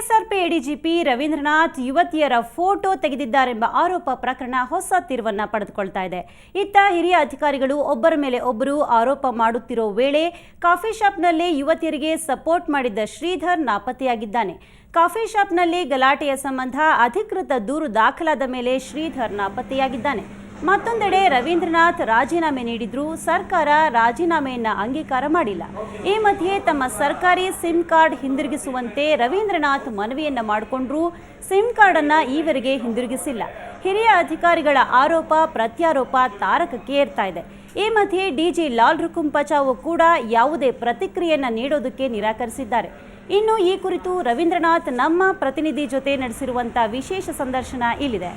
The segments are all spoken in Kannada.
ಕೆಎಸ್ಆರ್ಪಿ ಎಡಿಜಿಪಿ ರವೀಂದ್ರನಾಥ್ ಯುವತಿಯರ ಫೋಟೋ ತೆಗೆದಿದ್ದಾರೆಂಬ ಆರೋಪ ಪ್ರಕರಣ ಹೊಸ ತಿರುವನ್ನ ಪಡೆದುಕೊಳ್ತಾ ಇದೆ. ಇತ್ತ ಹಿರಿಯ ಅಧಿಕಾರಿಗಳು ಒಬ್ಬರ ಮೇಲೆ ಒಬ್ಬರು ಆರೋಪ ಮಾಡುತ್ತಿರೋ ವೇಳೆ ಕಾಫಿ ಶಾಪ್ನಲ್ಲಿ ಯುವತಿಯರಿಗೆ ಸಪೋರ್ಟ್ ಮಾಡಿದ್ದ ಶ್ರೀಧರ್ ನಾಪತ್ತೆಯಾಗಿದ್ದಾನೆ. ಕಾಫಿ ಶಾಪ್ನಲ್ಲಿ ಗಲಾಟೆಯ ಸಂಬಂಧ ಅಧಿಕೃತ ದೂರು ದಾಖಲಾದ ಮೇಲೆ ಶ್ರೀಧರ್ ನಾಪತ್ತೆಯಾಗಿದ್ದಾನೆ. ಮತ್ತೊಂದೆಡೆ ರವೀಂದ್ರನಾಥ್ ರಾಜೀನಾಮೆ ನೀಡಿದ್ರು, ಸರ್ಕಾರ ರಾಜೀನಾಮೆಯನ್ನ ಅಂಗೀಕಾರ ಮಾಡಿಲ್ಲ. ಈ ಮಧ್ಯೆ ತಮ್ಮ ಸರ್ಕಾರಿ ಸಿಮ್ ಕಾರ್ಡ್ ಹಿಂದಿರುಗಿಸುವಂತೆ ರವೀಂದ್ರನಾಥ್ ಮನವಿಯನ್ನ ಮಾಡಿಕೊಂಡ್ರು. ಸಿಮ್ ಕಾರ್ಡ್ ಅನ್ನ ಈವರೆಗೆ ಹಿಂದಿರುಗಿಸಿಲ್ಲ. ಹಿರಿಯ ಅಧಿಕಾರಿಗಳ ಆರೋಪ ಪ್ರತ್ಯಾರೋಪ ತಾರಕಕ್ಕೆ ಏರ್ತಾ ಇದೆ. ಈ ಮಧ್ಯೆ ಡಿಜಿ ಲಾಲ್ ಹುಕುಂ ಬಚಾವ್ ಕೂಡ ಯಾವುದೇ ಪ್ರತಿಕ್ರಿಯೆಯನ್ನ ನೀಡೋದಕ್ಕೆ ನಿರಾಕರಿಸಿದ್ದಾರೆ. ಇನ್ನು ಈ ಕುರಿತು ರವೀಂದ್ರನಾಥ್ ನಮ್ಮ ಪ್ರತಿನಿಧಿ ಜೊತೆ ನಡೆಸಿರುವಂತಹ ವಿಶೇಷ ಸಂದರ್ಶನ ಇಲ್ಲಿದೆ.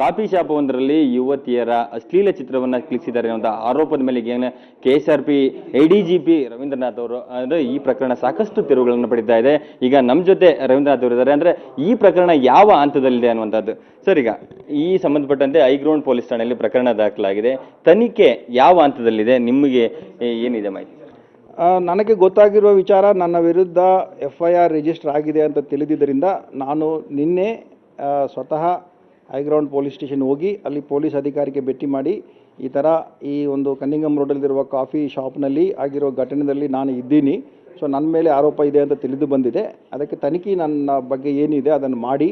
ಕಾಫಿ ಶಾಪ್ ಒಂದರಲ್ಲಿ ಯುವತಿಯರ ಅಶ್ಲೀಲ ಚಿತ್ರವನ್ನ ಕ್ಲಿಕ್ಕಿಸಿದ್ದಾರೆ ಅನ್ನೋ ಆರೋಪದ ಮೇಲೆ ಕೆಎಸ್ಆರ್ಪಿ ಎಡಿಜಿಪಿ ರವೀಂದ್ರನಾಥ್ ಅವರು ಅಂದ್ರೆ ಈ ಪ್ರಕರಣ ಸಾಕಷ್ಟು ತಿರುವುಗಳನ್ನು ಪಡಿತಾ ಇದೆ. ಈಗ ನಮ್ಮ ಜೊತೆ ರವೀಂದ್ರನಾಥ್ ಅವರು ಇದ್ದಾರೆ. ಅಂದ್ರೆ ಈ ಪ್ರಕರಣ ಯಾವ ಹಂತದಲ್ಲಿದೆ ಅನ್ನುವಂಥದ್ದು. ಸರ್, ಈಗ ಈ ಸಂಬಂಧಪಟ್ಟಂತೆ ಹೈಗ್ರೌಂಡ್ ಪೊಲೀಸ್ ಠಾಣೆಯಲ್ಲಿ ಪ್ರಕರಣ ದಾಖಲಾಗಿದೆ. ತನಿಖೆ ಯಾವ ಹಂತದಲ್ಲಿದೆ? ನಿಮಗೆ ಏನಿದೆ ಮಾಹಿತಿ? ನನಗೆ ಗೊತ್ತಾಗಿರುವ ವಿಚಾರ, ನನ್ನ ವಿರುದ್ಧ FIR ರಿಜಿಸ್ಟರ್ ಆಗಿದೆ ಅಂತ ತಿಳಿದಿದ್ದರಿಂದ ನಾನು ನಿನ್ನೆ ಸ್ವತಃ ಹೈಗ್ರೌಂಡ್ ಪೊಲೀಸ್ ಸ್ಟೇಷನ್ ಹೋಗಿ ಅಲ್ಲಿ ಪೊಲೀಸ್ ಅಧಿಕಾರಿಗೆ ಭೇಟಿ ಮಾಡಿ ಈ ಥರ ಈ ಒಂದು ಕನ್ನಿಂಗಮ್ ರೋಡಲ್ಲಿರುವ ಕಾಫಿ ಶಾಪ್ನಲ್ಲಿ ಆಗಿರೋ ಘಟನೆಯಲ್ಲಿ ನಾನು ಇದ್ದೀನಿ, ಸೊ ನನ್ನ ಮೇಲೆ ಆರೋಪ ಇದೆ ಅಂತ ತಿಳಿದು ಬಂದಿದೆ. ಅದಕ್ಕೆ ತನಿಖೆ ನನ್ನ ಬಗ್ಗೆ ಏನಿದೆ ಅದನ್ನು ಮಾಡಿ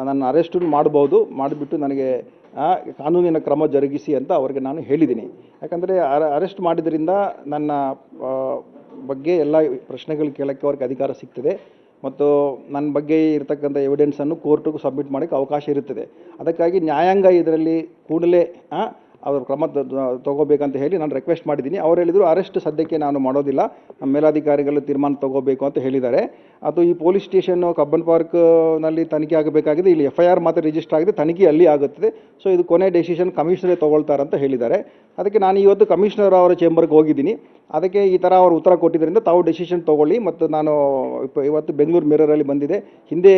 ನನ್ನ ಅರೆಸ್ಟನ್ನು ಮಾಡ್ಬೋದು, ಮಾಡಿಬಿಟ್ಟು ನನಗೆ ಕಾನೂನಿನ ಕ್ರಮ ಜರುಗಿಸಿ ಅಂತ ಅವ್ರಿಗೆ ನಾನು ಹೇಳಿದ್ದೀನಿ. ಯಾಕಂದರೆ ಅರೆಸ್ಟ್ ಮಾಡಿದ್ರಿಂದ ನನ್ನ ಬಗ್ಗೆ ಎಲ್ಲ ಪ್ರಶ್ನೆಗಳು ಕೇಳೋಕ್ಕೆ ಅವ್ರಿಗೆ ಅಧಿಕಾರ ಸಿಗ್ತದೆ ಮತ್ತು ನನ್ನ ಬಗ್ಗೆ ಇರತಕ್ಕಂಥ ಎವಿಡೆನ್ಸನ್ನು ಕೋರ್ಟಿಗೂ ಸಬ್ಮಿಟ್ ಮಾಡೋಕ್ಕೆ ಅವಕಾಶ ಇರುತ್ತದೆ. ಅದಕ್ಕಾಗಿ ನ್ಯಾಯಾಂಗ ಇದರಲ್ಲಿ ಕೂಡಲೇ ಅವ್ರ ಕ್ರಮ ತಗೋಬೇಕಂತ ಹೇಳಿ ನಾನು ರಿಕ್ವೆಸ್ಟ್ ಮಾಡಿದ್ದೀನಿ. ಅವ್ರು ಹೇಳಿದರು ಅರೆಸ್ಟ್ ಸದ್ಯಕ್ಕೆ ನಾನು ಮಾಡೋದಿಲ್ಲ, ನಮ್ಮ ಮೇಲಾಧಿಕಾರಿಗಳು ತೀರ್ಮಾನ ತಗೋಬೇಕು ಅಂತ ಹೇಳಿದ್ದಾರೆ. ಅದು ಈ ಪೊಲೀಸ್ ಸ್ಟೇಷನ್ನು ಕಬ್ಬನ್ ಪಾರ್ಕ್ನಲ್ಲಿ ತನಿಖೆ ಆಗಬೇಕಾಗಿದೆ. ಇಲ್ಲಿ FIR ಮಾತ್ರ ರಿಜಿಸ್ಟರ್ ಆಗಿದೆ, ತನಿಖೆ ಅಲ್ಲಿ ಆಗುತ್ತದೆ. ಸೊ ಇದು ಕೊನೆ ಡೆಸಿಷನ್ ಕಮಿಷನರೇ ತೊಗೊಳ್ತಾರಂತ ಹೇಳಿದ್ದಾರೆ. ಅದಕ್ಕೆ ನಾನು ಇವತ್ತು ಕಮಿಷನರ್ ಅವರ ಚೇಂಬರ್ಗೆ ಹೋಗಿದ್ದೀನಿ. ಅದಕ್ಕೆ ಈ ಥರ ಅವರು ಉತ್ತರ ಕೊಟ್ಟಿದ್ದರಿಂದ ತಾವು ಡೆಸಿಷನ್ ತೊಗೊಳ್ಳಿ. ಮತ್ತು ನಾನು ಇವತ್ತು ಬೆಂಗಳೂರು ಮಿರರಲ್ಲಿ ಬಂದಿದೆ. ಹಿಂದೆ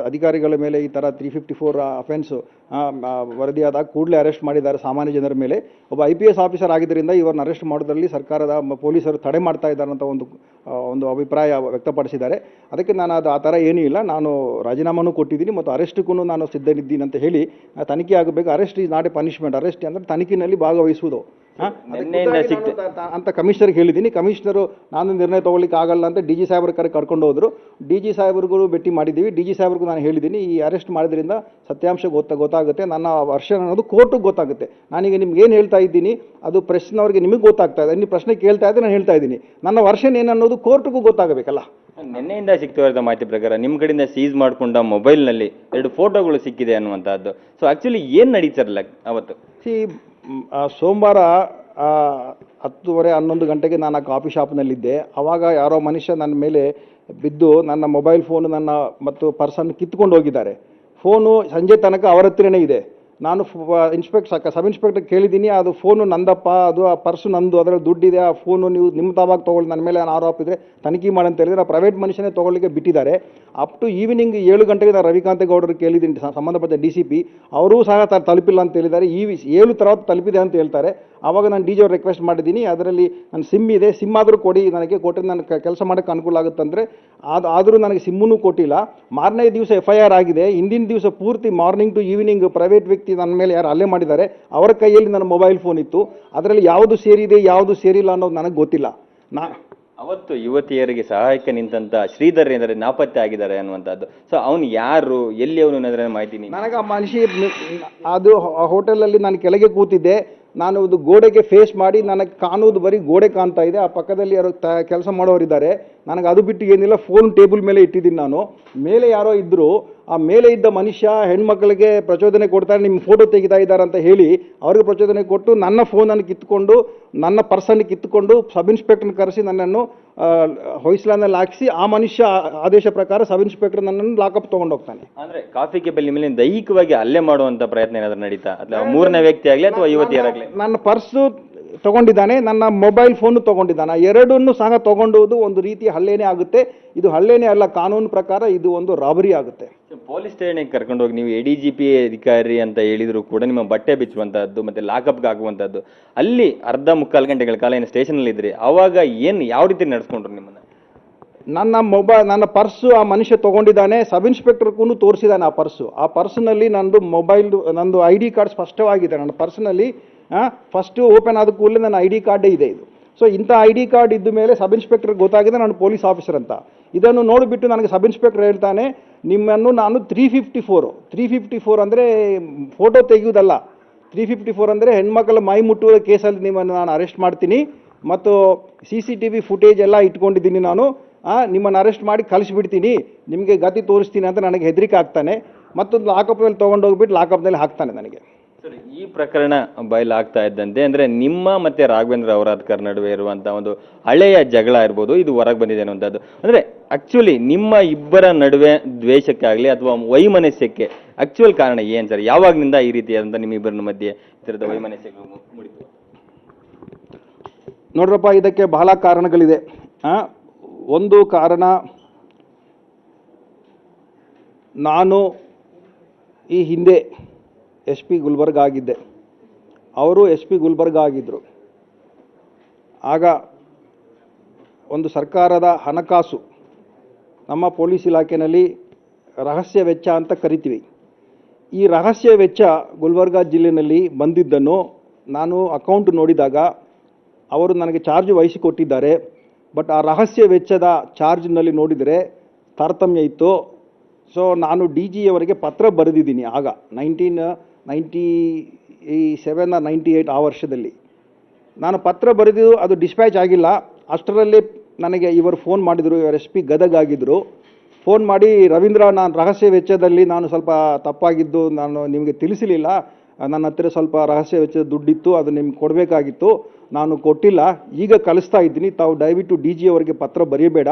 ಅಧಿಕಾರಿಗಳ ಮೇಲೆ ಈ ಥರ 354 ಅಫೆನ್ಸು ವರದಿಯಾದಾಗ ಕೂಡಲೇ ಅರೆಸ್ಟ್ ಮಾಡಿದ್ದಾರೆ ಸಾಮಾನ್ಯ ಜನರ ಮೇಲೆ. ಒಬ್ಬ IPS ಆಫೀಸರ್ ಆಗಿದ್ದರಿಂದ ಇವರನ್ನು ಅರೆಸ್ಟ್ ಮಾಡೋದ್ರಲ್ಲಿ ಸರ್ಕಾರದ ಪೊಲೀಸರು ತಡೆ ಮಾಡ್ತಾ ಇದ್ದಾರೆ ಅಂತ ಒಂದು ಅಭಿಪ್ರಾಯ ವ್ಯಕ್ತಪಡಿಸಿದ್ದಾರೆ. ಅದಕ್ಕೆ ನಾನು ಆ ಥರ ಏನೂ ಇಲ್ಲ, ನಾನು ರಾಜೀನಾಮೆನೂ ಕೊಟ್ಟಿದ್ದೀನಿ ಮತ್ತು ಅರೆಸ್ಟ್ಗೂ ನಾನು ಸಿದ್ಧನಿದ್ದೀನಿ ಅಂತ ಹೇಳಿ ತನಿಖೆ ಆಗಬೇಕು. Arrest is not A punishment, arrest ಅಂದರೆ ತನಿಖೆಯಲ್ಲಿ ಭಾಗವಹಿಸುವುದು ಅಂತ ಕಮಿಷನರ್ಗೆ ಹೇಳಿದ್ದೀನಿ. ಕಮಿಷನರು ನಾನು ನಿರ್ಣಯ ತೊಗೊಳ್ಳಿಕ್ಕೆ ಆಗಲ್ಲ ಅಂತ DG ಸಾಹೇಬ್ರ ಕರ್ಕೊಂಡು ಹೋದರು. DG ಸಾಹೇಬ್ರಿಗೂ ಭೇಟಿ ಮಾಡಿದ್ದೀವಿ. DG ಸಾಹೇಬ್ರಿಗೂ ನಾನು ಹೇಳಿದ್ದೀನಿ ಈ ಅರೆಸ್ಟ್ ಮಾಡೋದ್ರಿಂದ ಸತ್ಯಾಂಶ ಗೊತ್ತಾಗುತ್ತೆ, ನನ್ನ ವರ್ಷ ಅನ್ನೋದು ಕೋರ್ಟಿಗೆ ಗೊತ್ತಾಗುತ್ತೆ. ನಾನೀಗ ನಿಮ್ಗೆ ಏನು ಹೇಳ್ತಾ ಇದ್ದೀನಿ ಅದು ಪ್ರೆಸ್ನವ್ರಿಗೆ ನಿಮಗೆ ಗೊತ್ತಾಗ್ತಾ ಇದೆ. ನೀವು ಪ್ರಶ್ನೆ ಕೇಳ್ತಾ ಇದ್ದರೆ ನಾನು ಹೇಳ್ತಾ ಇದ್ದೀನಿ, ನನ್ನ ವರ್ಷನ್ ಏನನ್ನೋದು ಕೋರ್ಟಿಗೂ ಗೊತ್ತಾಗಬೇಕಲ್ಲ. ನಿನ್ನೆಯಿಂದ ಸಿಗ್ತಿರೋ ಮಾಹಿತಿ ಪ್ರಕಾರ ನಿಮ್ಮ ಕಡೆಯಿಂದ ಸೀಸ್ ಮಾಡಿಕೊಂಡ ಮೊಬೈಲ್ನಲ್ಲಿ 2 ಫೋಟೋಗಳು ಸಿಕ್ಕಿದೆ ಅನ್ನುವಂಥದ್ದು. ಸೊ ಆ್ಯಕ್ಚುಲಿ ಏನು ನಡೀತಾರಲ್ಲ ಅವತ್ತು? ಸೋಮವಾರ 10:30 11 ಗಂಟೆಗೆ ನಾನು ಆ ಕಾಫಿ ಶಾಪ್ನಲ್ಲಿದ್ದೆ. ಆವಾಗ ಯಾರೋ ಮನುಷ್ಯ ನನ್ನ ಮೇಲೆ ಬಿದ್ದು ನನ್ನ ಮೊಬೈಲ್ ಫೋನು ಮತ್ತು ಪರ್ಸನ್ನು ಕಿತ್ಕೊಂಡು ಹೋಗಿದ್ದಾರೆ. ಫೋನು ಸಂಜೆ ತನಕ ಅವರ ಹತ್ರನೇ ಇದೆ. ನಾನು ಸಬ್ ಇನ್ಸ್ಪೆಕ್ಟರ್ ಕೇಳಿದ್ದೀನಿ, ಅದು ಫೋನು ನಂದಪ್ಪ, ಅದು ಆ ಪರ್ಸು ನಂದು, ಅದರಲ್ಲಿ ದುಡ್ಡಿದೆ, ಆ ಫೋನು ನೀವು ನಿಮ್ಮ ತಾವಾಗ ತೊಗೊಳ್ಳಿ, ನನ್ನ ಮೇಲೆ ಆರೋಪ ಇದ್ದರೆ ತನಿಖೆ ಮಾಡಿ ಅಂತ ಹೇಳಿದರೆ ಆ ಪ್ರೈವೇಟ್ ಮನುಷ್ಯನೇ ತೊಗೊಳ್ಳಿಕ್ಕೆ ಬಿಟ್ಟಿದ್ದಾರೆ. ಅಪ್ ಟು ಈವ್ನಿಂಗ್ 7 ಗಂಟೆಗೆ ನಾನು ರವಿಕಾಂತೇಗೌಡರು ಕೇಳಿದ್ದೀನಿ, ಸಂಬಂಧಪಟ್ಟ DCP, ಅವರೂ ಸಹ ತಲುಪಿಲ್ಲ ಅಂತ ಹೇಳಿದ್ದಾರೆ. 7 తర్వాత ತಲುಪಿದೆ ಅಂತ ಹೇಳ್ತಾರೆ. ಆವಾಗ ನಾನು DG ಅವ್ರು ರಿಕ್ವೆಸ್ಟ್ ಮಾಡಿದ್ದೀನಿ, ಅದರಲ್ಲಿ ನನ್ನ ಸಿಮ್ ಇದೆ, ಸಿಮ್ ಆದರೂ ಕೊಡಿ, ನನಗೆ ಕೊಟ್ಟರೆ ನಾನು ಕೆಲಸ ಮಾಡೋಕ್ಕೆ ಅನುಕೂಲ ಆಗುತ್ತಂದರೆ ಆದರೂ ನನಗೆ ಸಿಮ್ಮನ್ನು ಕೊಟ್ಟಿಲ್ಲ. ಮಾರನೇ ದಿವಸ FIR ಆಗಿದೆ. ಹಿಂದಿನ ದಿವಸ ಪೂರ್ತಿ ಮಾರ್ನಿಂಗ್ ಟು ಈವ್ನಿಂಗ್ ಪ್ರೈವೇಟ್ ವ್ಯಕ್ತಿ ನನ್ನ ಮೇಲೆ ಯಾರು ಹಲ್ಲೆ ಮಾಡಿದ್ದಾರೆ ಅವರ ಕೈಯಲ್ಲಿ ನನ್ನ ಮೊಬೈಲ್ ಫೋನ್ ಇತ್ತು. ಅದರಲ್ಲಿ ಯಾವುದು ಸೇರಿದೆ ಯಾವುದು ಸೇರಿಲ್ಲ ಅನ್ನೋದು ನನಗೆ ಗೊತ್ತಿಲ್ಲ. ಅವತ್ತು ಯುವತಿಯರಿಗೆ ಸಹಾಯಕ್ಕೆ ನಿಂತ ಶ್ರೀಧರ್ ಎಂದರೆ ನಾಪತ್ತೆ ಆಗಿದ್ದಾರೆ ಅನ್ನುವಂಥದ್ದು. ಸೊ ಅವನು ಯಾರು, ಎಲ್ಲಿ ಅವನು ಅನ್ನೋದ್ರ ಮಾಹಿತಿ ನನಗೆ ಆ ಮನುಷ್ಯ ಅದು ಹೋಟೆಲಲ್ಲಿ ನಾನು ಕೆಳಗೆ ಕೂತಿದ್ದೆ. ನಾನು ಅದು ಗೋಡೆಗೆ ಫೇಸ್ ಮಾಡಿ ನನಗೆ ಕಾಣೋದು ಬರೀ ಗೋಡೆ ಕಾಣ್ತಾ ಇದೆ. ಆ ಪಕ್ಕದಲ್ಲಿ ಯಾರೋ ಕೆಲಸ ಮಾಡೋರಿದ್ದಾರೆ. ನನಗೆ ಅದು ಬಿಟ್ಟು ಏನಿಲ್ಲ, ಫೋನ್ ಟೇಬಲ್ ಮೇಲೆ ಇಟ್ಟಿದ್ದೀನಿ ನಾನು. ಮೇಲೆ ಯಾರೋ ಇದ್ದರು, ಆ ಮೇಲೆ ಇದ್ದ ಮನುಷ್ಯ ಹೆಣ್ಮಕ್ಳಿಗೆ ಪ್ರಚೋದನೆ ಕೊಡ್ತಾರೆ, ನಿಮ್ಮ ಫೋಟೋ ತೆಗಿತಾ ಇದ್ದಾರೆ ಅಂತ ಹೇಳಿ ಅವ್ರಿಗೆ ಪ್ರಚೋದನೆ ಕೊಟ್ಟು ನನ್ನ ಫೋನನ್ನು ಕಿತ್ಕೊಂಡು, ನನ್ನ ಪರ್ಸನ್ನು ಕಿತ್ಕೊಂಡು ಸಬ್ ಇನ್ಸ್ಪೆಕ್ಟರ್ನ ಕರೆಸಿ ನನ್ನನ್ನು ಹೊಯ್ಸಲನಲ್ಲಿ ಹಾಕಿಸಿ ಆ ಮನುಷ್ಯ ಆದೇಶ ಪ್ರಕಾರ ಸಬ್ ಇನ್ಸ್ಪೆಕ್ಟರ್ ನನ್ನನ್ನು ಲಾಕಪ್ ತೊಗೊಂಡು ಹೋಗ್ತಾನೆ. ಅಂದರೆ ಕಾಫಿ ಕೆಬ್ಬಲ್ಲಿ ಮೇಲೆ ದೈಹಿಕವಾಗಿ ಹಲ್ಲೆ ಮಾಡುವಂಥ ಪ್ರಯತ್ನ ಏನಾದರೂ ನಡೀತಾ, ಅಥವಾ ಮೂರನೇ ವ್ಯಕ್ತಿ ಆಗಲಿ ಅಥವಾ ಯುವತಿಯರಾಗಲಿ? ನನ್ನ ಪರ್ಸು ತೊಗೊಂಡಿದ್ದಾನೆ, ನನ್ನ ಮೊಬೈಲ್ ಫೋನು ತೊಗೊಂಡಿದ್ದಾನೆ. ಎರಡನ್ನೂ ಸಹ ತೊಗೊಂಡುವುದು ಒಂದು ರೀತಿ ಹಲ್ಲೆನೇ ಆಗುತ್ತೆ. ಇದು ಹಲ್ಲೆನೇ ಅಲ್ಲ, ಕಾನೂನು ಪ್ರಕಾರ ಇದು ಒಂದು ರಾಬರಿ ಆಗುತ್ತೆ. ಪೊಲೀಸ್ ಠಾಣೆಗೆ ಕರ್ಕೊಂಡು ಹೋಗಿ ನೀವು ADGP ಅಧಿಕಾರಿ ಅಂತ ಹೇಳಿದ್ರು ಕೂಡ ನಿಮ್ಮ ಬಟ್ಟೆ ಬಿಚ್ಚುವಂಥದ್ದು ಮತ್ತೆ ಲಾಕಪ್ಗೆ ಆಗುವಂಥದ್ದು, ಅಲ್ಲಿ ಅರ್ಧ ಮುಕ್ಕಾಲು ಗಂಟೆಗಳ ಕಾಲ ಏನು ಸ್ಟೇಷನಲ್ಲಿ ಇದ್ರಿ, ಅವಾಗ ಏನು ಯಾವ ರೀತಿ ನಡೆಸ್ಕೊಂಡ್ರು ನಿಮ್ಮನ್ನು? ನನ್ನ ಪರ್ಸು ಆ ಮನುಷ್ಯ ತೊಗೊಂಡಿದ್ದಾನೆ, ಸಬ್ ಇನ್ಸ್ಪೆಕ್ಟರ್ಗೂ ತೋರಿಸಿದ್ದಾನೆ ಆ ಪರ್ಸ್ನಲ್ಲಿ ನಂದು ID ಕಾರ್ಡ್ ಸ್ಪಷ್ಟವಾಗಿದೆ. ನನ್ನ ಪರ್ಸ್ನಲ್ಲಿ ಫಸ್ಟು ಓಪನ್ ಆದ ಕೂಡಲೇ ನನ್ನ ID ಕಾರ್ಡೇ ಇದೆ ಇದು. ಸೊ ಇಂಥ ID ಕಾರ್ಡ್ ಇದ್ದ ಮೇಲೆ ಸಬ್ ಇನ್ಸ್ಪೆಕ್ಟರ್ಗೆ ಗೊತ್ತಾಗಿದೆ ನಾನು ಪೊಲೀಸ್ ಆಫೀಸರ್ ಅಂತ. ಇದನ್ನು ನೋಡಿಬಿಟ್ಟು ನನಗೆ ಸಬ್ ಇನ್ಸ್ಪೆಕ್ಟರ್ ಹೇಳ್ತಾನೆ, ನಿಮ್ಮನ್ನು ನಾನು 354 ಅಂದರೆ ಫೋಟೋ ತೆಗೆಯುವುದಲ್ಲ, 354 ಅಂದರೆ ಹೆಣ್ಮಕ್ಳ ಮೈ ಮುಟ್ಟುವ ಕೇಸಲ್ಲಿ ನಿಮ್ಮನ್ನು ನಾನು ಅರೆಸ್ಟ್ ಮಾಡ್ತೀನಿ ಮತ್ತು CCTV ಫುಟೇಜ್ ಎಲ್ಲ ಇಟ್ಕೊಂಡಿದ್ದೀನಿ ನಾನು, ನಿಮ್ಮನ್ನು ಅರೆಸ್ಟ್ ಮಾಡಿ ಕಳಿಸ್ಬಿಡ್ತೀನಿ, ನಿಮಗೆ ಗತಿ ತೋರಿಸ್ತೀನಿ ಅಂತ ನನಗೆ ಹೆದರಿಕೆ ಆಗ್ತಾನೆ. ಮತ್ತೊಂದು ಲಾಕಪ್ನಲ್ಲಿ ತೊಗೊಂಡೋಗ್ಬಿಟ್ಟು ಲಾಕಪ್ನಲ್ಲಿ ಹಾಕ್ತಾನೆ ನನಗೆ. ಸರ್, ಈ ಪ್ರಕರಣ ಬಯಲಾಗ್ತಾ ಇದ್ದಂತೆ ಅಂದ್ರೆ ನಿಮ್ಮ ಮತ್ತೆ ರಾಘವೇಂದ್ರ ಔರಾದ್ಕರ್ ನಡುವೆ ಇರುವಂತಹ ಒಂದು ಹಳೆಯ ಜಗಳ ಇರ್ಬೋದು, ಇದು ಹೊರಗೆ ಬಂದಿದೆ ಅನ್ನುವಂಥದ್ದು. ಅಂದ್ರೆ ಆಕ್ಚುಲಿ ನಿಮ್ಮ ಇಬ್ಬರ ನಡುವೆ ದ್ವೇಷಕ್ಕಾಗ್ಲಿ ಅಥವಾ ವೈಮನಸ್ಯಕ್ಕೆ ಆಕ್ಚುಯಲ್ ಕಾರಣ ಏನ್ ಸರ್? ಯಾವಾಗ್ನಿಂದ ಈ ರೀತಿಯಾದಂಥ ನಿಮ್ಮ ಇಬ್ಬರ ಮಧ್ಯೆ ಈ ಥರದ ವೈಮನಸ್ಯಗಳು ಮೂಡಿತು? ನೋಡ್ರಪ್ಪ, ಇದಕ್ಕೆ ಬಹಳ ಕಾರಣಗಳಿದೆ. ಒಂದು ಕಾರಣ, ನಾನು ಈ ಹಿಂದೆ SP ಗುಲ್ಬರ್ಗ ಆಗಿದ್ದೆ, ಅವರು SP ಗುಲ್ಬರ್ಗ ಆಗಿದ್ದರು. ಆಗ ಒಂದು ಸರ್ಕಾರದ ಹಣಕಾಸು ನಮ್ಮ ಪೊಲೀಸ್ ಇಲಾಖೆಯಲ್ಲಿ ರಹಸ್ಯ ವೆಚ್ಚ ಅಂತ ಕರಿತೀವಿ. ಈ ರಹಸ್ಯ ವೆಚ್ಚ ಗುಲ್ಬರ್ಗ ಜಿಲ್ಲೆಯಲ್ಲಿ ಬಂದಿದ್ದನ್ನು ನಾನು ಅಕೌಂಟ್ ನೋಡಿದಾಗ ಅವರು ನನಗೆ ಚಾರ್ಜ್ ವಹಿಸಿಕೊಟ್ಟಿದ್ದಾರೆ. ಬಟ್ ಆ ರಹಸ್ಯ ವೆಚ್ಚದ ಚಾರ್ಜ್ನಲ್ಲಿ ನೋಡಿದರೆ ತಾರತಮ್ಯ ಇತ್ತು. ಸೊ ನಾನು DG ಅವರಿಗೆ ಪತ್ರ ಬರೆದಿದ್ದೀನಿ. ಆಗ 1997 98 ಆ ವರ್ಷದಲ್ಲಿ ನಾನು ಪತ್ರ ಬರೆದಿದ್ದು, ಅದು ಡಿಸ್ಪ್ಯಾಚ್ ಆಗಿಲ್ಲ. ಅಷ್ಟರಲ್ಲಿ ನನಗೆ ಇವರು ಫೋನ್ ಮಾಡಿದರು, ಇವರು SP ಗದಗ ಆಗಿದ್ದರು. ಫೋನ್ ಮಾಡಿ, ರವೀಂದ್ರ, ನಾನು ರಹಸ್ಯ ವೆಚ್ಚದಲ್ಲಿ ನಾನು ಸ್ವಲ್ಪ ತಪ್ಪಾಗಿದ್ದು ನಾನು ನಿಮಗೆ ತಿಳಿಸಲಿಲ್ಲ, ನನ್ನ ಹತ್ತಿರ ಸ್ವಲ್ಪ ರಹಸ್ಯ ವೆಚ್ಚದ ದುಡ್ಡಿತ್ತು, ಅದು ನಿಮ್ಗೆ ಕೊಡಬೇಕಾಗಿತ್ತು, ನಾನು ಕೊಟ್ಟಿಲ್ಲ, ಈಗ ಕಳಿಸ್ತಾ ಇದ್ದೀನಿ, ತಾವು ದಯವಿಟ್ಟು DG ಅವರಿಗೆ ಪತ್ರ ಬರೆಯಬೇಡ,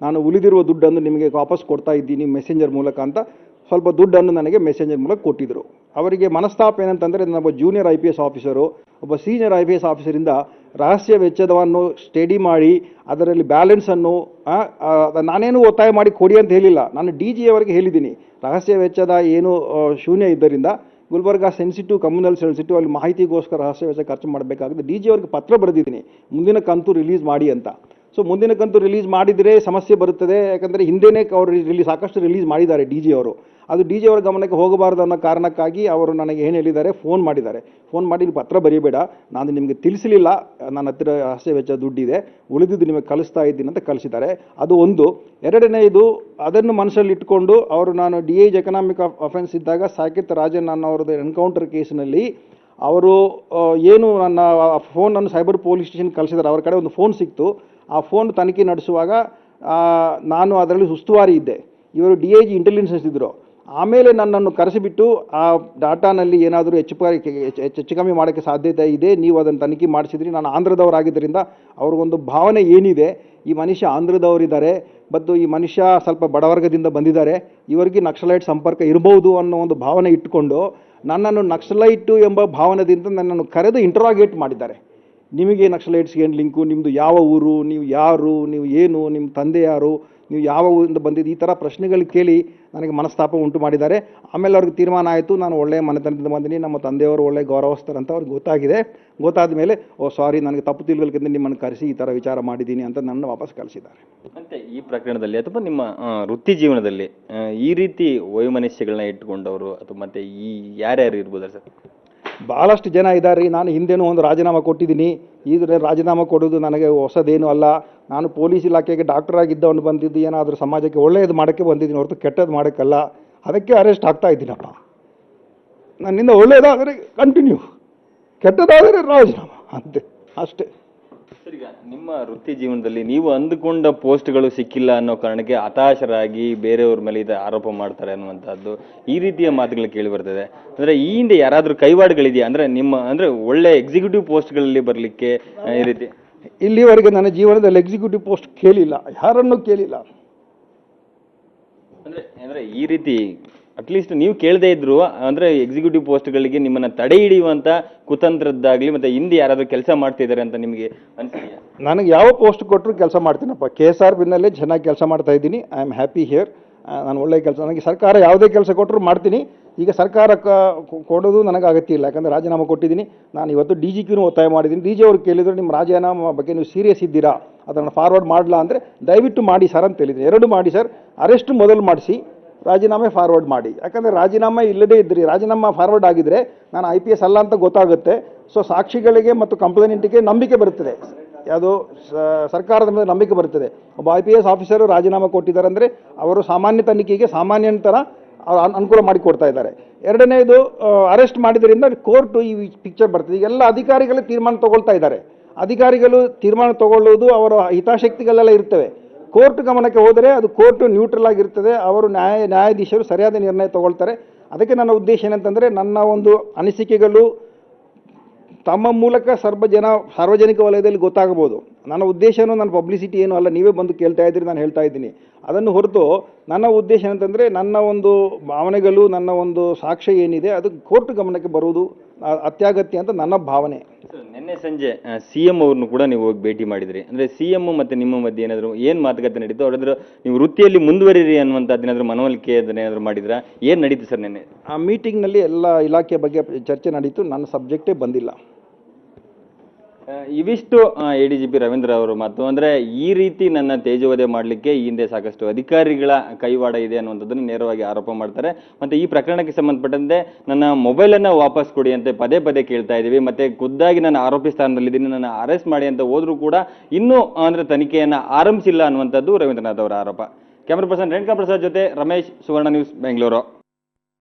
ನಾನು ಉಳಿದಿರುವ ದುಡ್ಡನ್ನು ನಿಮಗೆ ವಾಪಸ್ ಕೊಡ್ತಾ ಇದ್ದೀನಿ ಮೆಸೆಂಜರ್ ಮೂಲಕ ಅಂತ ಸ್ವಲ್ಪ ದುಡ್ಡನ್ನು ನನಗೆ ಮೆಸೆಂಜರ್ ಮೂಲಕ ಕೊಟ್ಟಿದ್ದರು. ಅವರಿಗೆ ಮನಸ್ತಾಪ ಏನಂತಂದರೆ, ನಾನೊಬ್ಬ ಜೂನಿಯರ್ IPS ಆಫೀಸರು, ಒಬ್ಬ ಸೀನಿಯರ್ IPS ಆಫೀಸರಿಂದ ರಹಸ್ಯ ವೆಚ್ಚದವನ್ನು ಸ್ಟಡಿ ಮಾಡಿ ಅದರಲ್ಲಿ ಬ್ಯಾಲೆನ್ಸನ್ನು ನಾನೇನು ಒತ್ತಾಯ ಮಾಡಿ ಕೊಡಿ ಅಂತ ಹೇಳಿಲ್ಲ. ನಾನು DG ಅವರಿಗೆ ಹೇಳಿದ್ದೀನಿ, ರಹಸ್ಯ ವೆಚ್ಚದ ಏನು ಶೂನ್ಯ ಇದ್ದರಿಂದ ಗುಲ್ಬರ್ಗ ಸೆನ್ಸಿಟಿವ್, ಕಮ್ಯುನಲ್ ಸೆನ್ಸಿಟಿವ್, ಅಲ್ಲಿ ಮಾಹಿತಿಗೋಸ್ಕರ ರಹಸ್ಯ ವೆಚ್ಚ ಖರ್ಚು ಮಾಡಬೇಕಾಗುತ್ತೆ. DG ಅವರಿಗೆ ಪತ್ರ ಬರೆದಿದ್ದೀನಿ, ಮುಂದಿನ ಕಂತು ರಿಲೀಸ್ ಮಾಡಿ ಅಂತ. ಸೊ ಮುಂದಿನ ಕಂತು ರಿಲೀಸ್ ಮಾಡಿದರೆ ಸಮಸ್ಯೆ ಬರುತ್ತದೆ, ಯಾಕಂದರೆ ಹಿಂದೆನೇ ಅವರು ಸಾಕಷ್ಟು ರಿಲೀಸ್ ಮಾಡಿದ್ದಾರೆ DG ಅವರು. ಅದು DG ಅವರ ಗಮನಕ್ಕೆ ಹೋಗಬಾರ್ದು ಅನ್ನೋ ಕಾರಣಕ್ಕಾಗಿ ಅವರು ನನಗೆ ಏನು ಹೇಳಿದ್ದಾರೆ, ಫೋನ್ ಮಾಡಿದ್ದಾರೆ. ಫೋನ್ ಮಾಡಿ, ನೀವು ಪತ್ರ ಬರೀಬೇಡ, ನಾನು ನಿಮಗೆ ತಿಳಿಸಲಿಲ್ಲ, ನನ್ನ ಹತ್ತಿರ ರಹಸ್ಯ ವೆಚ್ಚ ದುಡ್ಡಿದೆ, ಉಳಿದಿದ್ದು ನಿಮಗೆ ಕಳಿಸ್ತಾ ಇದ್ದೀನಿ ಅಂತ ಕಳಿಸಿದ್ದಾರೆ. ಅದು ಒಂದು. ಎರಡನೇದು, ಅದನ್ನು ಮನಸ್ಸಲ್ಲಿ ಇಟ್ಕೊಂಡು ಅವರು, ನಾನು DIG ಎಕನಾಮಿಕ್ ಅಫೆನ್ಸ್ ಇದ್ದಾಗ ಸಾಕಿತ್ ರಾಜನ್ ಅನ್ನೋರದ್ದು ಎನ್ಕೌಂಟರ್ ಕೇಸ್ನಲ್ಲಿ ಅವರು ಏನು ನನ್ನ ಫೋನನ್ನು ಸೈಬರ್ ಪೊಲೀಸ್ ಸ್ಟೇಷನ್ ಕಳಿಸಿದ್ದಾರೆ. ಅವ್ರ ಕಡೆ ಒಂದು ಫೋನ್ ಸಿಕ್ತು. ಆ ಫೋನ್ ತನಿಖೆ ನಡೆಸುವಾಗ ನಾನು ಅದರಲ್ಲಿ ಉಸ್ತುವಾರಿ ಇದ್ದೆ, ಇವರು DIG ಇಂಟೆಲಿಜೆನ್ಸ್ ಇದ್ದರು. ಆಮೇಲೆ ನನ್ನನ್ನು ಕರೆಸಿಬಿಟ್ಟು ಆ ಡಾಟಾನಲ್ಲಿ ಏನಾದರೂ ಹೆಚ್ಚು ಕಮ್ಮಿ ಮಾಡೋಕ್ಕೆ ಸಾಧ್ಯತೆ ಇದೆ, ನೀವು ಅದನ್ನು ತನಿಖೆ ಮಾಡಿಸಿದ್ರಿ, ನಾನು ಆಂಧ್ರದವರಾಗಿದ್ದರಿಂದ ಅವ್ರಿಗೊಂದು ಭಾವನೆ ಏನಿದೆ, ಈ ಮನುಷ್ಯ ಆಂಧ್ರದವರಿದ್ದಾರೆ ಮತ್ತು ಈ ಮನುಷ್ಯ ಸ್ವಲ್ಪ ಬಡವರ್ಗದಿಂದ ಬಂದಿದ್ದಾರೆ, ಇವರಿಗೆ ನಕ್ಸಲೈಟ್ ಸಂಪರ್ಕ ಇರಬಹುದು ಅನ್ನೋ ಒಂದು ಭಾವನೆ ಇಟ್ಟುಕೊಂಡು ನನ್ನನ್ನು ನಕ್ಸಲೈಟು ಎಂಬ ಭಾವನೆಯಿಂದ ನನ್ನನ್ನು ಕರೆದು ಇಂಟರಾಗೇಟ್ ಮಾಡಿದ್ದಾರೆ. ನಿಮಗೆ ನಕ್ಸಲೈಟ್ಸ್ಗೆ ಏನು ಲಿಂಕು, ನಿಮ್ಮದು ಯಾವ ಊರು, ನೀವು ಯಾರು, ನೀವು ಏನು, ನಿಮ್ಮ ತಂದೆ ಯಾರು, ನೀವು ಯಾವ ಊರಿಂದ ಬಂದಿದ್ದು, ಈ ಥರ ಪ್ರಶ್ನೆಗಳು ಕೇಳಿ ನನಗೆ ಮನಸ್ತಾಪ ಉಂಟು ಮಾಡಿದ್ದಾರೆ. ಆಮೇಲೆ ಅವ್ರಿಗೆ ತೀರ್ಮಾನ ಆಯಿತು, ನಾನು ಒಳ್ಳೆಯ ಮನೆತನದಿಂದ ಬಂದಿನಿ, ನಮ್ಮ ತಂದೆಯವರು ಒಳ್ಳೆ ಗೌರವಸ್ಥರಂತ ಅವ್ರಿಗೆ ಗೊತ್ತಾಗಿದೆ. ಗೊತ್ತಾದ ಮೇಲೆ, ಓ ಸಾರಿ, ನನಗೆ ತಪ್ಪು ತಿಳುವಳಿಕೆಯಿಂದ ನಿಮ್ಮನ್ನು ಕರೆಸಿ ಈ ಥರ ವಿಚಾರ ಮಾಡಿದ್ದೀನಿ ಅಂತ ನನ್ನ ವಾಪಸ್ ಕಳಿಸಿದ್ದಾರೆ. ಮತ್ತೆ ಈ ಪ್ರಕರಣದಲ್ಲಿ ಅಥವಾ ನಿಮ್ಮ ವೃತ್ತಿ ಜೀವನದಲ್ಲಿ ಈ ರೀತಿ ವೈಮನಸ್ಯಗಳನ್ನ ಇಟ್ಕೊಂಡವರು ಅಥವಾ ಮತ್ತೆ ಈ ಯಾರ್ಯಾರು ಇರ್ಬೋದಾ ಸರ್? ಭಾಳಷ್ಟು ಜನ ಇದ್ದಾರೆ. ನಾನು ಹಿಂದೆನೂ ಒಂದು ರಾಜೀನಾಮೆ ಕೊಟ್ಟಿದ್ದೀನಿ. ಈಗ ರಾಜೀನಾಮೆ ಕೊಡೋದು ನನಗೆ ಹೊಸದೇನು ಅಲ್ಲ. ನಾನು ಪೊಲೀಸ್ ಇಲಾಖೆಗೆ ಡಾಕ್ಟರ್ ಆಗಿದ್ದವನು ಬಂದಿದ್ದು, ಏನಾದರೂ ಸಮಾಜಕ್ಕೆ ಒಳ್ಳೆಯದು ಮಾಡೋಕ್ಕೆ ಬಂದಿದ್ದೀನಿ ಹೊರತು ಕೆಟ್ಟದ್ದು ಮಾಡೋಕ್ಕಲ್ಲ. ಅದಕ್ಕೆ ಅರೆಸ್ಟ್ ಆಗ್ತಾ ಇದ್ದೀನಪ್ಪ. ನನ್ನಿಂದ ಒಳ್ಳೆಯದಾದರೆ ಕಂಟಿನ್ಯೂ, ಕೆಟ್ಟದಾದರೆ ರಾಜೀನಾಮೆ, ಅಂತೆ, ಅಷ್ಟೇ. ಸರ್, ಈಗ ನಿಮ್ಮ ವೃತ್ತಿ ಜೀವನದಲ್ಲಿ ನೀವು ಅಂದುಕೊಂಡ ಪೋಸ್ಟ್ಗಳು ಸಿಕ್ಕಿಲ್ಲ ಅನ್ನೋ ಕಾರಣಕ್ಕೆ ಹತಾಶರಾಗಿ ಬೇರೆಯವ್ರ ಮೇಲೆ ಇದು ಆರೋಪ ಮಾಡ್ತಾರೆ ಅನ್ನುವಂಥದ್ದು, ಈ ರೀತಿಯ ಮಾತುಗಳು ಕೇಳಿ ಬರ್ತದೆ. ಅಂದರೆ ಈ ಹಿಂದೆ ಯಾರಾದರೂ ಕೈವಾಡಗಳಿದೆಯಾ? ಅಂದರೆ ನಿಮ್ಮ ಅಂದರೆ ಒಳ್ಳೆ ಎಕ್ಸಿಕ್ಯೂಟಿವ್ ಪೋಸ್ಟ್ಗಳಲ್ಲಿ ಬರಲಿಕ್ಕೆ ಈ ರೀತಿ? ಇಲ್ಲಿವರೆಗೆ ನನ್ನ ಜೀವನದಲ್ಲಿ ಎಕ್ಸಿಕ್ಯೂಟಿವ್ ಪೋಸ್ಟ್ ಕೇಳಿಲ್ಲ, ಯಾರನ್ನೂ ಕೇಳಿಲ್ಲ. ಅಂದರೆ ಈ ರೀತಿ ಅಟ್ಲೀಸ್ಟ್ ನೀವು ಕೇಳದೇ ಇದ್ರು ಅಂದರೆ ಎಕ್ಸಿಕ್ಯೂಟಿವ್ ಪೋಸ್ಟ್ಗಳಿಗೆ ನಿಮ್ಮನ್ನು ತಡೆ ಹಿಡಿಯುವಂಥ ಕುತಂತ್ರದ್ದಾಗಲಿ ಮತ್ತು ಹಿಂದೆ ಯಾರಾದರೂ ಕೆಲಸ ಮಾಡ್ತಿದ್ದಾರೆ ಅಂತ ನಿಮಗೆ ಅನಿಸಿದೆಯಾ? ನನಗೆ ಯಾವ ಪೋಸ್ಟ್ ಕೊಟ್ಟರು ಕೆಲಸ ಮಾಡ್ತೀನಪ್ಪ. KSRBನಲ್ಲೇ ಚೆನ್ನಾಗಿ ಕೆಲಸ ಮಾಡ್ತಾ ಇದ್ದೀನಿ. I am happy here. ನಾನು ಒಳ್ಳೆಯ ಕೆಲಸ, ನನಗೆ ಸರ್ಕಾರ ಯಾವುದೇ ಕೆಲಸ ಕೊಟ್ಟರು ಮಾಡ್ತೀನಿ. ಈಗ ಸರ್ಕಾರ ಕೊಡೋದು ನನಗೆ ಅಗತ್ಯ ಇಲ್ಲ, ಯಾಕಂದರೆ ರಾಜೀನಾಮೆ ಕೊಟ್ಟಿದ್ದೀನಿ. ನಾನು ಇವತ್ತು DGಗೂ ಒತ್ತಾಯ ಮಾಡಿದ್ದೀನಿ. DG ಅವ್ರು ಕೇಳಿದ್ರು, ನಿಮ್ಮ ರಾಜೀನಾಮೆ ಬಗ್ಗೆ ನೀವು ಸೀರಿಯಸ್ ಇದ್ದೀರಾ ಅದನ್ನು ಫಾರ್ವರ್ಡ್ ಮಾಡಲ್ಲ ಅಂದರೆ ದಯವಿಟ್ಟು ಮಾಡಿ ಸರ್ ಅಂತ ಹೇಳಿದ್ದೀನಿ. 2 ಮಾಡಿ ಸರ್, ಅರೆಸ್ಟ್ ಮೊದಲು ಮಾಡಿಸಿ, ರಾಜೀನಾಮೆ ಫಾರ್ವರ್ಡ್ ಮಾಡಿ. ಯಾಕಂದರೆ ರಾಜೀನಾಮೆ ಇಲ್ಲದೇ ಇದ್ರಿ, ರಾಜೀನಾಮೆ ಫಾರ್ವರ್ಡ್ ಆಗಿದ್ದರೆ ನಾನು IPS ಅಲ್ಲ ಅಂತ ಗೊತ್ತಾಗುತ್ತೆ. ಸೊ ಸಾಕ್ಷಿಗಳಿಗೆ ಮತ್ತು ಕಂಪ್ಲೇಂಟಿಗೆ ನಂಬಿಕೆ ಬರುತ್ತದೆ, ಯಾವುದು ಸರ್ಕಾರದ ಮೇಲೆ ನಂಬಿಕೆ ಬರುತ್ತದೆ. ಒಬ್ಬ IPS ಆಫೀಸರು ರಾಜೀನಾಮೆ ಕೊಟ್ಟಿದ್ದಾರೆ ಅಂದರೆ ಅವರು ಸಾಮಾನ್ಯ ತನಿಖೆಗೆ ಸಾಮಾನ್ಯ ಥರ ಅನುಕೂಲ ಮಾಡಿಕೊಡ್ತಾ ಇದ್ದಾರೆ. ಎರಡನೇದು ಅರೆಸ್ಟ್ ಮಾಡಿದ್ರಿಂದ ಕೋರ್ಟು ಈ ಪಿಕ್ಚರ್ ಬರ್ತದೆ. ಈಗ ಎಲ್ಲ ಅಧಿಕಾರಿಗಳು ತೀರ್ಮಾನ ತಗೊಳ್ತಾ ಇದ್ದಾರೆ. ಅಧಿಕಾರಿಗಳು ತೀರ್ಮಾನ ತಗೊಳ್ಳೋದು ಅವರ ಹಿತಾಸಕ್ತಿಗಳೆಲ್ಲ ಇರ್ತವೆ. ಕೋರ್ಟ್ ಗಮನಕ್ಕೆ ಹೋದರೆ ಅದು ಕೋರ್ಟ್ ನ್ಯೂಟ್ರಲ್ ಆಗಿರ್ತದೆ. ಅವರು ನ್ಯಾಯಾಧೀಶರು ಸರಿಯಾದ ನಿರ್ಣಯ ತಗೊಳ್ತಾರೆ. ಅದಕ್ಕೆ ನನ್ನ ಉದ್ದೇಶ ಏನಂತಂದರೆ, ನನ್ನ ಒಂದು ಅನಿಸಿಕೆಗಳು ತಮ್ಮ ಮೂಲಕ ಸಾರ್ವಜನಿಕ ವಲಯದಲ್ಲಿ ಗೊತ್ತಾಗಬಹುದು. ನನ್ನ ಉದ್ದೇಶನೂ ನನ್ನ ಪಬ್ಲಿಸಿಟಿ ಏನು ಅಲ್ಲ, ನೀವೇ ಬಂದು ಕೇಳ್ತಾ ಇದ್ದೀರಿ, ನಾನು ಹೇಳ್ತಾ ಇದ್ದೀನಿ. ಅದನ್ನು ಹೊರತು ನನ್ನ ಉದ್ದೇಶ ಏನಂತಂದರೆ, ನನ್ನ ಒಂದು ಭಾವನೆಗಳು, ನನ್ನ ಒಂದು ಸಾಕ್ಷ್ಯ ಏನಿದೆ ಅದು ಕೋರ್ಟ್ ಗಮನಕ್ಕೆ ಬರುವುದು ಅತ್ಯಗತ್ಯ ಅಂತ ನನ್ನ ಭಾವನೆ. ನಿನ್ನೆ ಸಂಜೆ CM ಅವ್ರನ್ನು ಕೂಡ ನೀವು ಹೋಗಿ ಭೇಟಿ ಮಾಡಿದ್ರಿ. ಅಂದರೆ CM ಮತ್ತು ನಿಮ್ಮ ಮಧ್ಯೆ ಏನಾದರೂ ಏನು ಮಾತುಕತೆ ನಡೀತು? ಅವ್ರಾದ್ರೂ ನೀವು ವೃತ್ತಿಯಲ್ಲಿ ಮುಂದುವರಿರಿ ಅನ್ನುವಂಥದ್ದು ಏನಾದರೂ ಮನವೊಲಿಕೆ ಏನಾದರೂ ಮಾಡಿದ್ರಾ? ಏನು ನಡೀತು ಸರ್ ನಿನ್ನೆ ಆ ಮೀಟಿಂಗ್ನಲ್ಲಿ? ಎಲ್ಲ ಇಲಾಖೆ ಬಗ್ಗೆ ಚರ್ಚೆ ನಡೀತು, ನನ್ನ ಸಬ್ಜೆಕ್ಟೇ ಬಂದಿಲ್ಲ. ಇವಿಷ್ಟು ADGP ರವೀಂದ್ರ ಅವರು ಮಾತು. ಅಂದರೆ ಈ ರೀತಿ ನನ್ನ ತೇಜೋವಧೆ ಮಾಡಲಿಕ್ಕೆ ಈ ಹಿಂದೆ ಸಾಕಷ್ಟು ಅಧಿಕಾರಿಗಳ ಕೈವಾಡ ಇದೆ ಅನ್ನುವಂಥದ್ದನ್ನು ನೇರವಾಗಿ ಆರೋಪ ಮಾಡ್ತಾರೆ. ಮತ್ತು ಈ ಪ್ರಕರಣಕ್ಕೆ ಸಂಬಂಧಪಟ್ಟಂತೆ ನನ್ನ ಮೊಬೈಲನ್ನು ವಾಪಸ್ ಕೊಡಿ ಅಂತ ಪದೇ ಪದೇ ಕೇಳ್ತಾ ಇದ್ದೀವಿ. ಮತ್ತು ಖುದ್ದಾಗಿ ನಾನು ಆರೋಪಿ ಸ್ಥಾನದಲ್ಲಿದ್ದೀನಿ, ನನ್ನ ಅರೆಸ್ಟ್ ಮಾಡಿ ಅಂತ ಹೋದರೂ ಕೂಡ ಇನ್ನೂ ಅಂದರೆ ತನಿಖೆಯನ್ನು ಆರಂಭಿಸಿಲ್ಲ ಅನ್ನುವಂಥದ್ದು ರವೀಂದ್ರನಾಥ್ ಅವರ ಆರೋಪ. ಕ್ಯಾಮರಾ ಪರ್ಸನ್ ರೇಣುಕಾ ಪ್ರಸಾದ್ ಜೊತೆ ರಮೇಶ್, ಸುವರ್ಣ ನ್ಯೂಸ್, ಬೆಂಗಳೂರು.